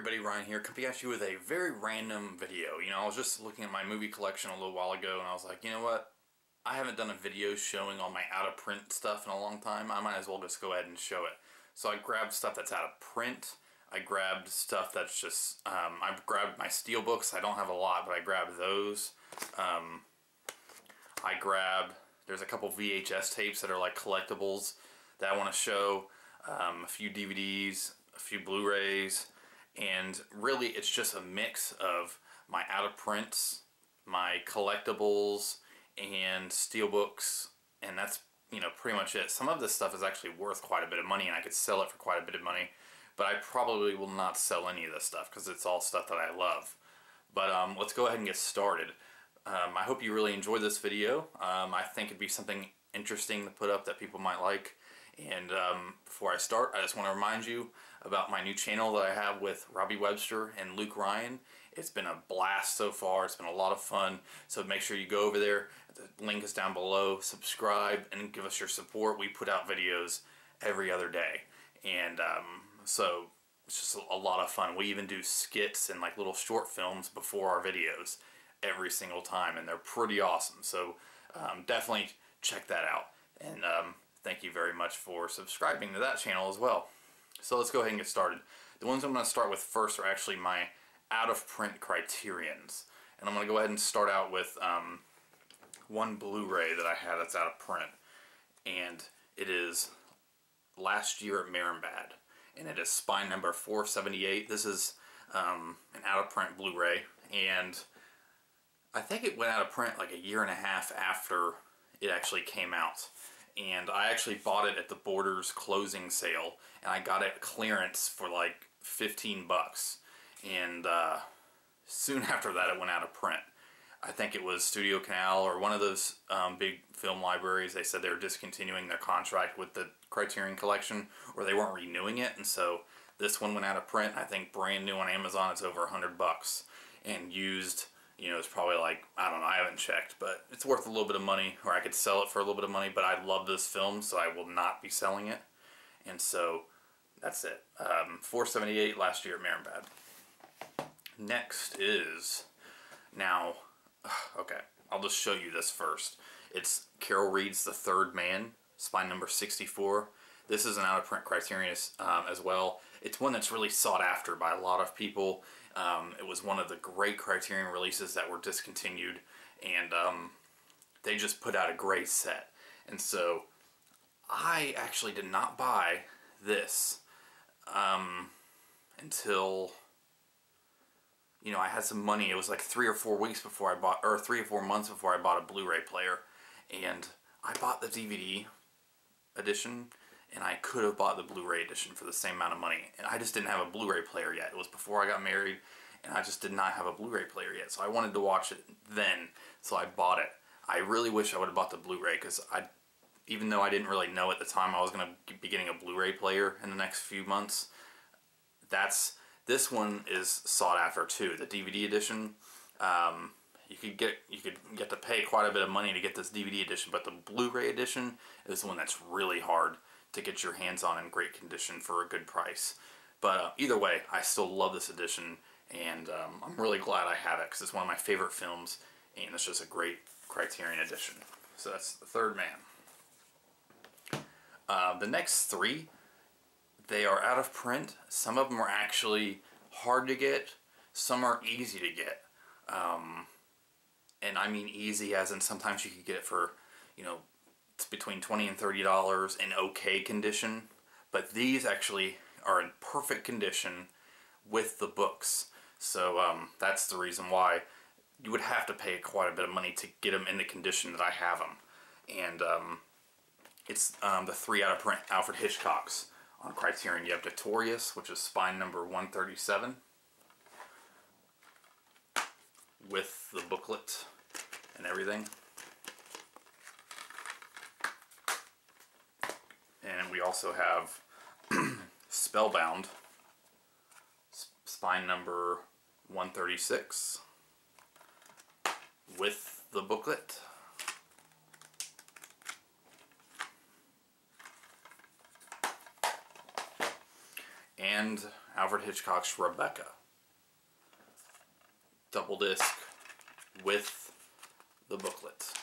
everybody, Ryan here, coming at you with a very random video. I was just looking at my movie collection a little while ago and I was like, you know what? I haven't done a video showing all my out-of-print stuff in a long time. I might as well just go ahead and show it. So I grabbed stuff that's out of print. I grabbed stuff that's just, I grabbed my Steelbooks. I don't have a lot, but I grabbed those. There's a couple VHS tapes that are like collectibles that I want to show. A few DVDs, a few Blu-rays. And really, it's just a mix of my out-of-prints, my collectibles, and Steelbooks, and that's, pretty much it. Some of this stuff is actually worth quite a bit of money, and I could sell it for quite a bit of money, but I probably will not sell any of this stuff, because it's all stuff that I love. But let's go ahead and get started. I hope you really enjoyed this video. I think it'd be something interesting to put up that people might like. And before I start, I just want to remind you about my new channel that I have with Robbie Webster and Luke Ryan. It's been a blast so far. It's been a lot of fun. So make sure you go over there. The link is down below. Subscribe and give us your support. We put out videos every other day. And so it's just a lot of fun. We even do skits and like little short films before our videos every single time. And they're pretty awesome. So definitely check that out. And thank you very much for subscribing to that channel as well. So let's go ahead and get started. The ones I'm going to start with first are actually my out-of-print Criterions. And I'm going to go ahead and start out with one Blu-ray that I had that's out of print. And it is Last Year at Marimbad. And it is spine number 478. This is an out-of-print Blu-ray. And I think it went out of print like a year and a half after it actually came out. And I actually bought it at the Borders closing sale, and I got it clearance for like 15 bucks. And soon after that it went out of print. I think it was Studio Canal or one of those big film libraries. They said they were discontinuing their contract with the Criterion Collection, or they weren't renewing it, and so this one went out of print. I think brand new on Amazon it's over 100 bucks, and used, it's probably like, I don't know, I haven't checked, but it's worth a little bit of money, or I could sell it for a little bit of money, but I love this film, so I will not be selling it. And so, that's it. 478 Last Year at Marimbad. Next is, now, okay, I'll just show you this first. It's Carol Reed's The Third Man, spine number 64. This is an out-of-print Criterion as well. It's one that's really sought after by a lot of people. It was one of the great Criterion releases that were discontinued, and they just put out a great set. And so I actually did not buy this until, I had some money. It was like 3 or 4 weeks before I bought, or 3 or 4 months before I bought a Blu-ray player, and I bought the DVD edition. And I could have bought the Blu-ray edition for the same amount of money. And I just didn't have a Blu-ray player yet. It was before I got married, and I just did not have a Blu-ray player yet. So I wanted to watch it then, so I bought it. I really wish I would have bought the Blu-ray, because even though I didn't really know at the time I was going to be getting a Blu-ray player in the next few months, this one is sought after too. The DVD edition, you could get to pay quite a bit of money to get this DVD edition, but the Blu-ray edition is the one that's really hard to get your hands on in great condition for a good price. But either way, I still love this edition, and I'm really glad I have it, because it's one of my favorite films, and it's just a great Criterion edition. So that's The Third Man. The next three, they are out of print. Some of them are actually hard to get, some are easy to get. And I mean easy as in sometimes you could get it for, it's between $20 and $30 in okay condition, but these actually are in perfect condition with the books. So that's the reason why you would have to pay quite a bit of money to get them in the condition that I have them. And it's the 3 out of print Alfred Hitchcocks on Criterion. You have Notorious, which is spine number 137, with the booklet and everything. And we also have Spellbound, spine number 136, with the booklet. And Alfred Hitchcock's Rebecca. Double disc with the booklet.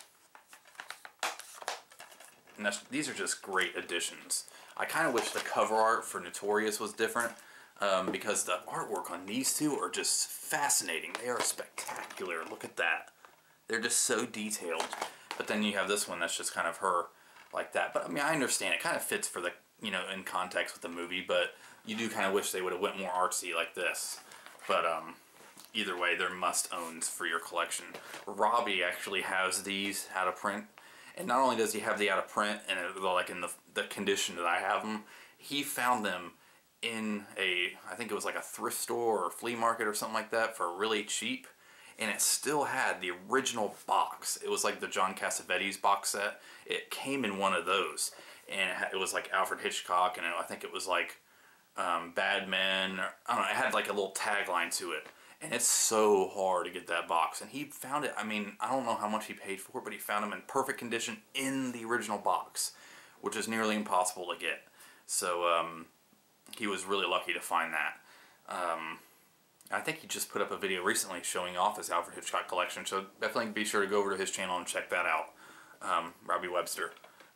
And these are just great additions. I kind of wish the cover art for Notorious was different, because the artwork on these two are just fascinating. They are spectacular. Look at that. They're just so detailed. But then you have this one that's just kind of her like that. But I mean, I understand it kind of fits for the, you know, in context with the movie, but you do kind of wish they would have went more artsy like this. But either way, they're must-owns for your collection. Robbie actually has these out of print. And not only does he have the out of print and like in the condition that I have them, he found them in I think it was like a thrift store or flea market or something like that for really cheap. And it still had the original box. It was like the John Cassavetes box set. It came in one of those. And it was like Alfred Hitchcock, and I think it was like Bad Men. I don't know, it had like a little tagline to it. And it's so hard to get that box. And he found it, I mean, I don't know how much he paid for it, but he found them in perfect condition in the original box, which is nearly impossible to get. So he was really lucky to find that. I think he just put up a video recently showing off his Alfred Hitchcock collection, so definitely be sure to go over to his channel and check that out, Robbie Webster.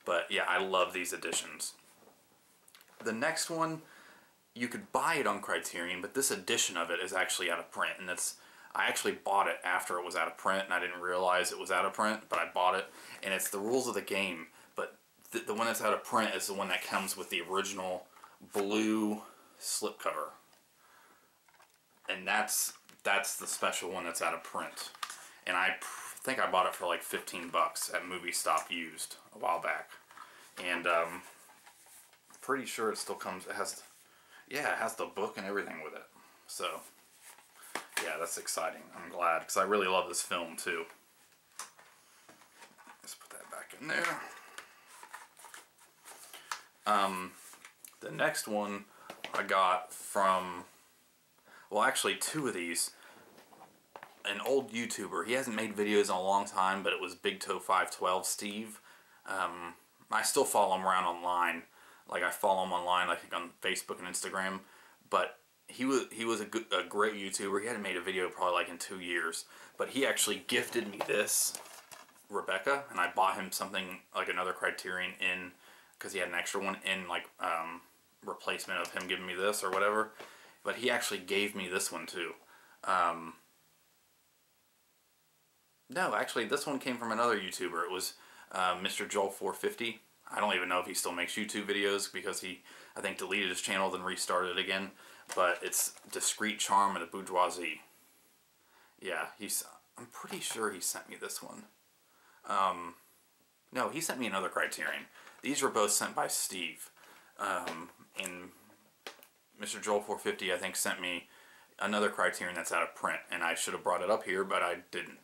But yeah, I love these editions. The next one, you could buy it on Criterion, but this edition of it is actually out of print, and I actually bought it after it was out of print, and I didn't realize it was out of print, but I bought it, and it's The Rules of the Game, but the one that's out of print is the one that comes with the original blue slipcover, and that's the special one that's out of print, and I think I bought it for like 15 bucks at Movie Stop used a while back, and pretty sure it still comes, it has the book and everything with it. So, yeah, that's exciting. I'm glad, because I really love this film, too. Let's put that back in there. The next one I got from, well, actually two of these. An old YouTuber. He hasn't made videos in a long time, but it was Big Toe 512 Steve. I still follow him around online. Like, I follow him online, I think on Facebook and Instagram, but he was a great YouTuber. He hadn't made a video probably like in 2 years, but he actually gifted me this Rebecca, and I bought him something like another Criterion in, because he had an extra one in, like replacement of him giving me this or whatever. But he actually gave me this one too. No, actually, this one came from another YouTuber. It was Mr. Joel 450. I don't even know if he still makes YouTube videos, because he, I think, deleted his channel then restarted it again. But it's Discreet Charm and a Bourgeoisie. Yeah, I'm pretty sure he sent me this one. No, he sent me another Criterion. These were both sent by Steve. And Mr. Joel 450, I think, sent me another Criterion that's out of print. And I should have brought it up here, but I didn't.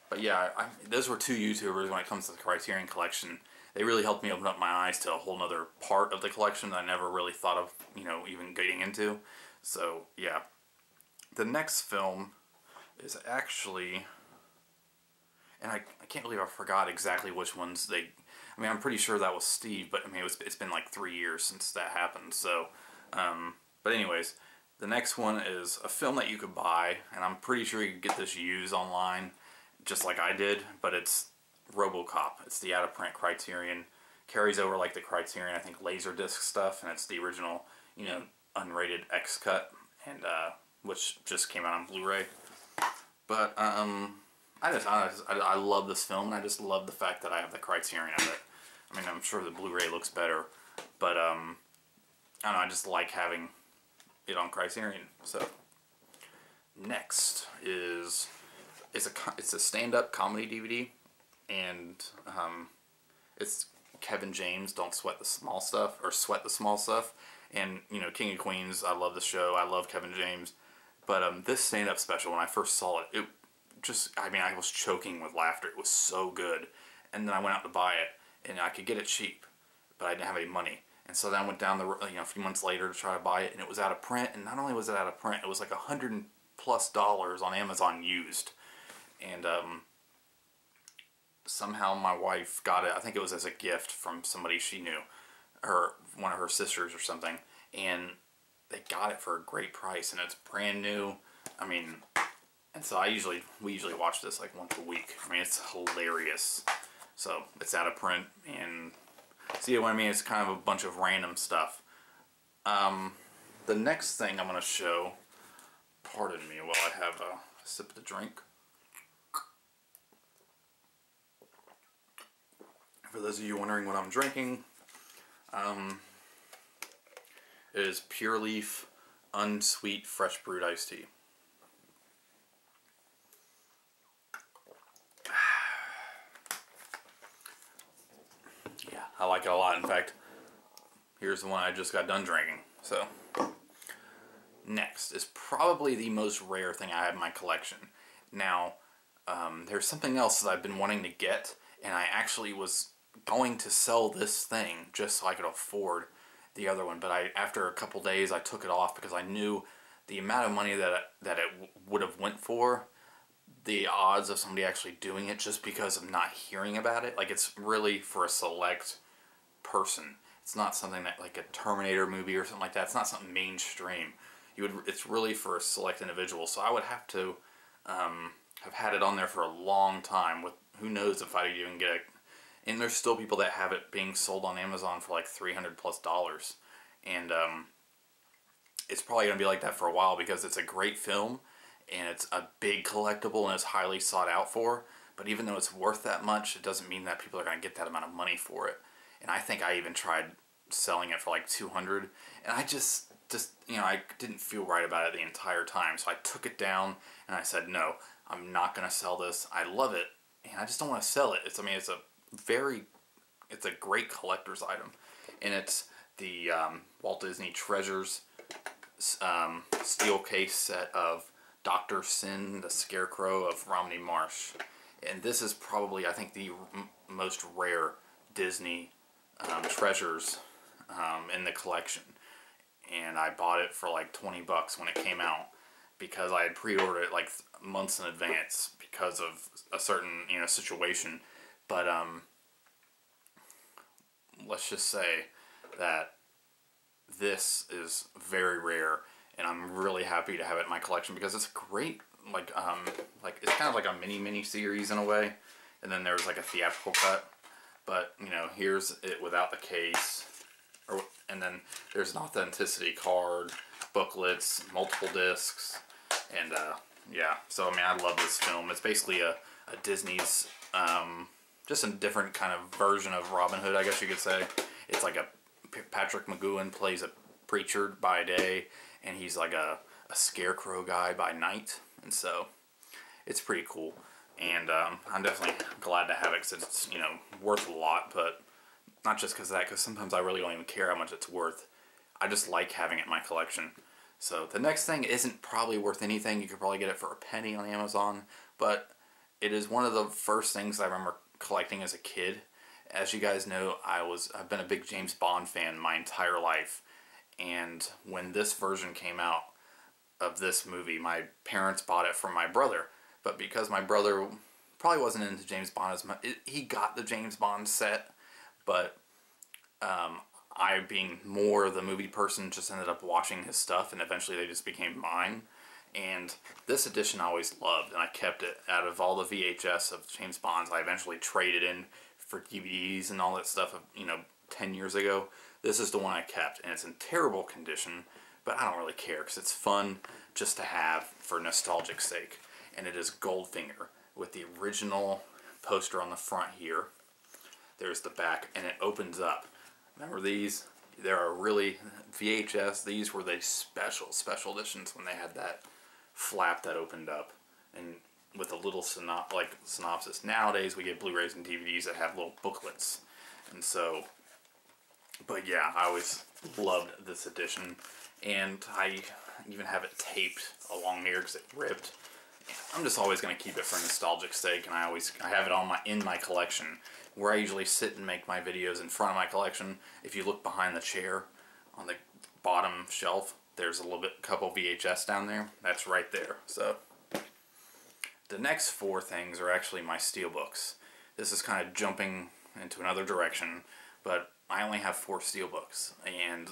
But yeah, those were two YouTubers when it comes to the Criterion collection. They really helped me open up my eyes to a whole nother part of the collection that I never really thought of, you know, even getting into. So, yeah. The next film is actually, and I can't believe I forgot exactly which ones I mean, I'm pretty sure that was Steve, but I mean, it's been like 3 years since that happened, so, but anyways, the next one is a film that you could buy, and I'm pretty sure you could get this used online, just like I did, but it's Robocop. It's the out-of-print Criterion. Carries over like the Criterion, I think, Laserdisc stuff, and it's the original, you know, unrated X-Cut, and which just came out on Blu-ray. But I love this film, and I just love the fact that I have the Criterion of it. I mean, I'm sure the Blu-ray looks better, but I don't know, I just like having it on Criterion. So next is it's a stand-up comedy DVD. And it's Kevin James, Don't Sweat the Small Stuff, or Sweat the Small Stuff. And, you know, King of Queens, I love the show, I love Kevin James. But this stand-up special, when I first saw it, it just, I mean, I was choking with laughter. It was so good. And then I went out to buy it, and I could get it cheap, but I didn't have any money. And so then I went down a few months later to try to buy it, and it was out of print. And not only was it out of print, it was like $100+ on Amazon used. And somehow my wife got it. I think it was as a gift from somebody she knew, or one of her sisters or something. And they got it for a great price, and it's brand new. I mean, and so we usually watch this like once a week. I mean, it's hilarious. So it's out of print, and see what I mean? It's kind of a bunch of random stuff. The next thing I'm going to show, pardon me while I have a sip of the drink. For those of you wondering what I'm drinking, it is Pure Leaf Unsweet Fresh Brewed Iced Tea. Yeah, I like it a lot. In fact, here's the one I just got done drinking. So, next is probably the most rare thing I have in my collection. Now, there's something else that I've been wanting to get, and I actually was going to sell this thing just so I could afford the other one, but after a couple days I took it off because I knew the amount of money that it would have went for, the odds of somebody actually doing it just because of not hearing about it. Like, it's really for a select person. It's not something that, like a Terminator movie or something like that. It's not something mainstream. It's really for a select individual. So I would have to have had it on there for a long time. With who knows if I'd even get it. And there's still people that have it being sold on Amazon for like $300+. And it's probably going to be like that for a while because it's a great film and it's a big collectible and it's highly sought out for. But even though it's worth that much, it doesn't mean that people are going to get that amount of money for it. And I think I even tried selling it for like $200, and I just you know, I didn't feel right about it the entire time. So I took it down and I said, no, I'm not going to sell this. I love it and I just don't want to sell it. It's a great collector's item, and it's the Walt Disney Treasures steel case set of Dr. Sin, the Scarecrow of Romney Marsh. And this is probably, I think, the most rare Disney treasures in the collection. And I bought it for like $20 when it came out because I had pre-ordered it like months in advance because of a certain, you know, situation. But let's just say that this is very rare, and I'm really happy to have it in my collection because it's great. Like it's kind of like a mini series in a way, and then there's like a theatrical cut. But you know, here's it without the case, and then there's an authenticity card, booklets, multiple discs, and yeah. So I mean, I love this film. It's basically a Disney's just a different kind of version of Robin Hood, I guess you could say. It's like Patrick McGowan plays a preacher by day, and he's like a scarecrow guy by night, and so it's pretty cool. And I'm definitely glad to have it because it's, you know, worth a lot, but not just because of that, because sometimes I really don't even care how much it's worth. I just like having it in my collection. So the next thing isn't probably worth anything. You could probably get it for a penny on Amazon, but it is one of the first things I remember collecting as a kid. As you guys know, I've been a big James Bond fan my entire life, and when this version came out of this movie, my parents bought it for my brother. But because my brother probably wasn't into James Bond as much, he got the James Bond set, but I, being more the movie person, just ended up watching his stuff, and eventually they just became mine. And this edition I always loved, and I kept it. Out of all the VHS of James Bonds, I eventually traded in for DVDs and all that stuff, you know, 10 years ago. This is the one I kept, and it's in terrible condition, but I don't really care because it's fun just to have for nostalgic sake. And it is Goldfinger with the original poster on the front here. There's the back, and it opens up. Remember these? There are really VHS. These were the special editions when they had that flap that opened up, and with a little synopsis. Nowadays we get Blu-rays and DVDs that have little booklets, and so. But yeah, I always loved this edition, and I even have it taped along here because it ripped. I'm just always going to keep it for nostalgic sake, and I have it in my collection, where I usually sit and make my videos in front of my collection. If you look behind the chair on the bottom shelf, there's a couple VHS down there. That's right there. So the next four things are actually my Steelbooks. This is kind of jumping into another direction, but I only have 4 Steelbooks, and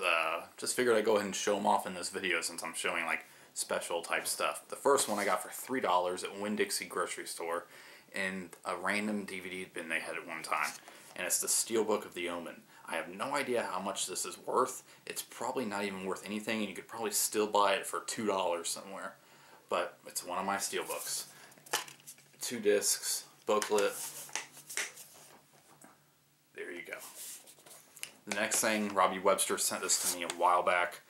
just figured I'd go ahead and show them off in this video since I'm showing like special type stuff. The first one I got for $3 at Winn-Dixie grocery store in a random DVD bin they had at one time, and it's the Steelbook of The Omen. I have no idea how much this is worth. It's probably not even worth anything, and you could probably still buy it for $2 somewhere. But it's one of my Steelbooks. 2 discs, booklet. There you go. The next thing, Robbie Webster sent this to me a while back,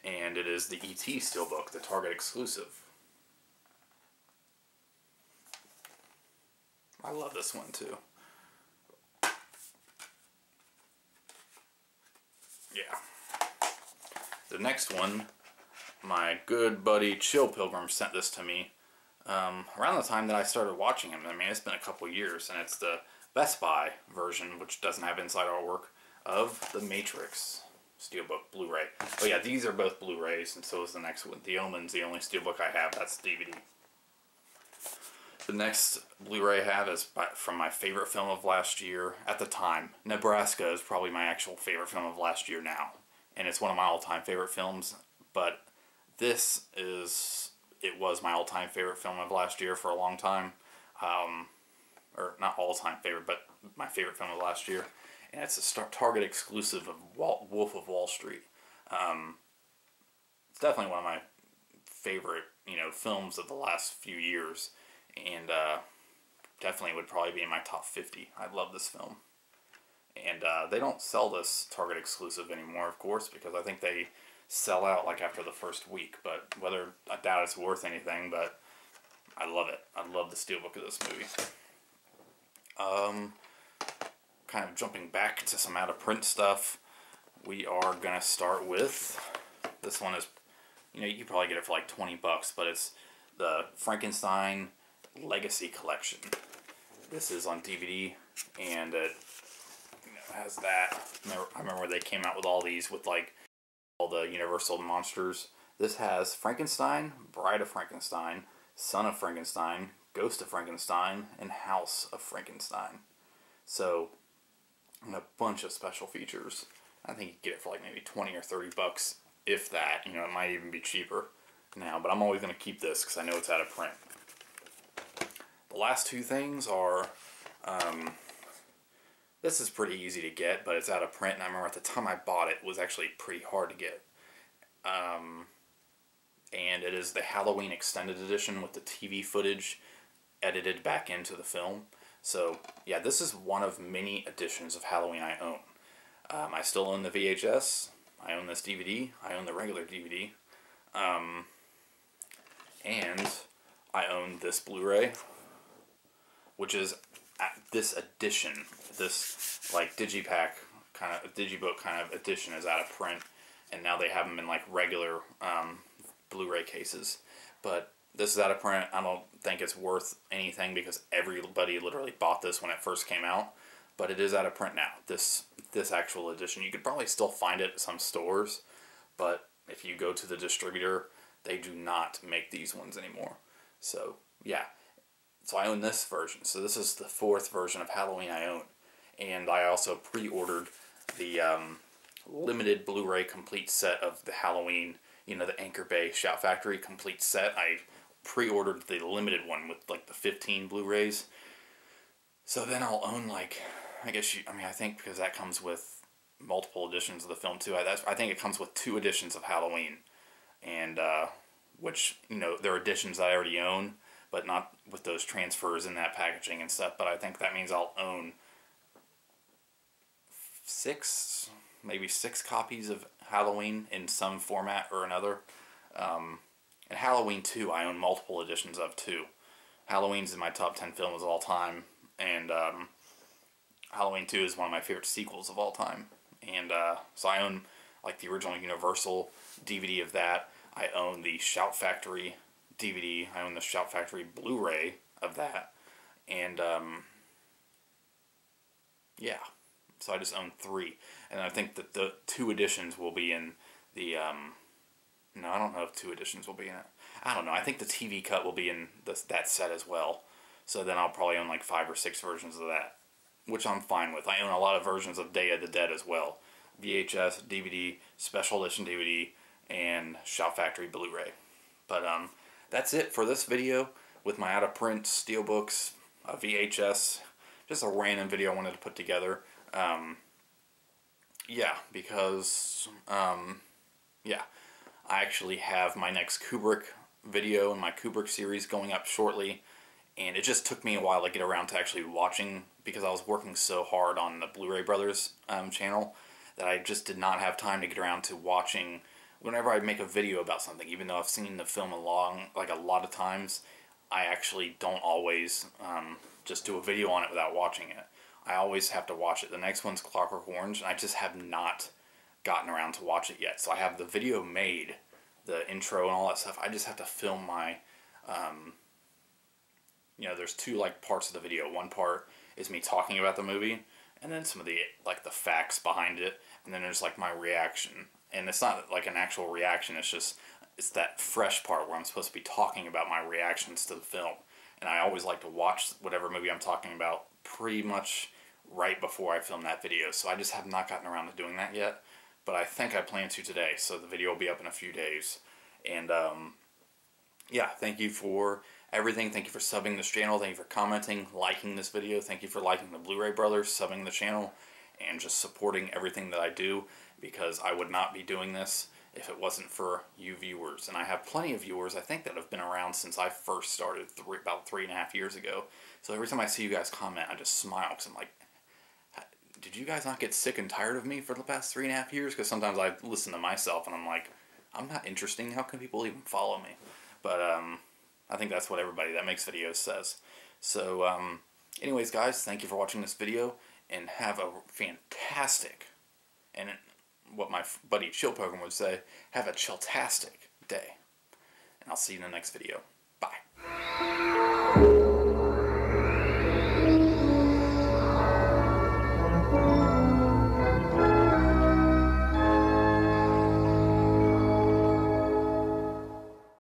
and it is the E.T. Steelbook, the Target exclusive. I love this one too. Yeah. The next one, my good buddy Chill Pilgrim sent this to me around the time that I started watching him. I mean, it's been a couple years, and it's the Best Buy version, which doesn't have inside artwork, of The Matrix Steelbook Blu-ray. Oh yeah, these are both Blu-rays, and so is the next one. The Omen's the only Steelbook I have. That's the DVD. The next Blu-ray I have is from my favorite film of last year at the time. Nebraska is probably my actual favorite film of last year now. And it's one of my all-time favorite films. But it was my all-time favorite film of last year for a long time. Or not all-time favorite, but my favorite film of last year. And it's a Target exclusive of Wolf of Wall Street. It's definitely one of my favorite, films of the last few years. And definitely would probably be in my top 50. I love this film. And they don't sell this Target exclusive anymore, of course, because I think they sell out like after the first week. But I doubt it's worth anything, but I love it. I love the Steelbook of this movie. Kind of jumping back to some out-of-print stuff, we are going to start with, this one is, you can probably get it for like 20 bucks, but it's the Frankenstein Legacy Collection. This is on DVD, and it has that. I remember they came out with all these with like all the Universal monsters. This has Frankenstein, Bride of Frankenstein, Son of Frankenstein, Ghost of Frankenstein, and House of Frankenstein. So, and a bunch of special features. I think you can get it for like maybe 20 or 30 bucks, if that. It might even be cheaper now, but I'm always going to keep this because I know it's out of print. The last two things are, this is pretty easy to get, but it's out of print, and I remember at the time I bought it, it was actually pretty hard to get. And it is the Halloween Extended Edition with the TV footage edited back into the film. So, yeah, this is one of many editions of Halloween I own. I still own the VHS, I own this DVD, I own the regular DVD, and I own this Blu-ray, which is this edition, this like digipack kind of digibook kind of edition is out of print, and now they have them in like regular Blu-ray cases. But this is out of print. I don't think it's worth anything because everybody literally bought this when it first came out, but it is out of print now. This actual edition, you could probably still find it at some stores, but if you go to the distributor, they do not make these ones anymore. So yeah. So I own this version. So this is the 4th version of Halloween I own. And I also pre-ordered the limited Blu-ray complete set of the Halloween, the Anchor Bay Shout Factory complete set. I pre-ordered the limited one with like the 15 Blu-rays. So then I'll own like, I think because that comes with multiple editions of the film too. I think it comes with 2 editions of Halloween. And, which, they're editions I already own, but not with those transfers in that packaging and stuff. But I think that means I'll own 6 copies of Halloween in some format or another. And Halloween 2, I own multiple editions of too. Halloween's in my top 10 films of all time, and Halloween 2 is one of my favorite sequels of all time. And so I own like the original Universal DVD of that. I own the Shout Factory DVD. I own the Shout Factory Blu-ray of that. And, yeah. So I just own 3. And I think that the 2 editions will be in the, no, I don't know if 2 editions will be in it. I don't know. I think the TV cut will be in that set as well. So then I'll probably own like 5 or 6 versions of that. which I'm fine with. I own a lot of versions of Day of the Dead as well. VHS, DVD, Special Edition DVD, and Shout Factory Blu-ray. But that's it for this video with my out-of-print Steelbooks, VHS, just a random video I wanted to put together. Yeah, because, yeah, I actually have my next Kubrick video in my Kubrick series going up shortly, and it just took me a while to get around to actually watching because I was working so hard on the Blu-ray Brothers channel that I just did not have time to get around to watching. Whenever I make a video about something, even though I've seen the film a lot of times, I actually don't always just do a video on it without watching it. I always have to watch it. The next one's Clockwork Orange, and I just have not gotten around to watch it yet. So I have the video made, the intro and all that stuff. I just have to film my, you know, there's two like parts of the video. One part is me talking about the movie, and then some of the like the facts behind it, and then there's like my reaction. And it's not like an actual reaction. It's that fresh part where I'm supposed to be talking about my reactions to the film. And I always like to watch whatever movie I'm talking about pretty much right before I film that video. So I just have not gotten around to doing that yet. But I think I plan to today. So the video will be up in a few days. And yeah, thank you for everything. Thank you for subbing this channel. Thank you for commenting, liking this video. Thank you for liking the Blu-ray Brothers, subbing the channel, and just supporting everything that I do, because I would not be doing this if it wasn't for you viewers. And I have plenty of viewers, I think, that have been around since I first started about 3.5 years ago. So every time I see you guys comment, I just smile, because I'm like, did you guys not get sick and tired of me for the past 3.5 years? Because sometimes I listen to myself and I'm like, I'm not interesting. How can people even follow me? But I think that's what everybody that makes videos says. So anyways, guys, thank you for watching this video, and have a fantastic, and what my buddy Chill Program would say, have a chilltastic day. And I'll see you in the next video. Bye.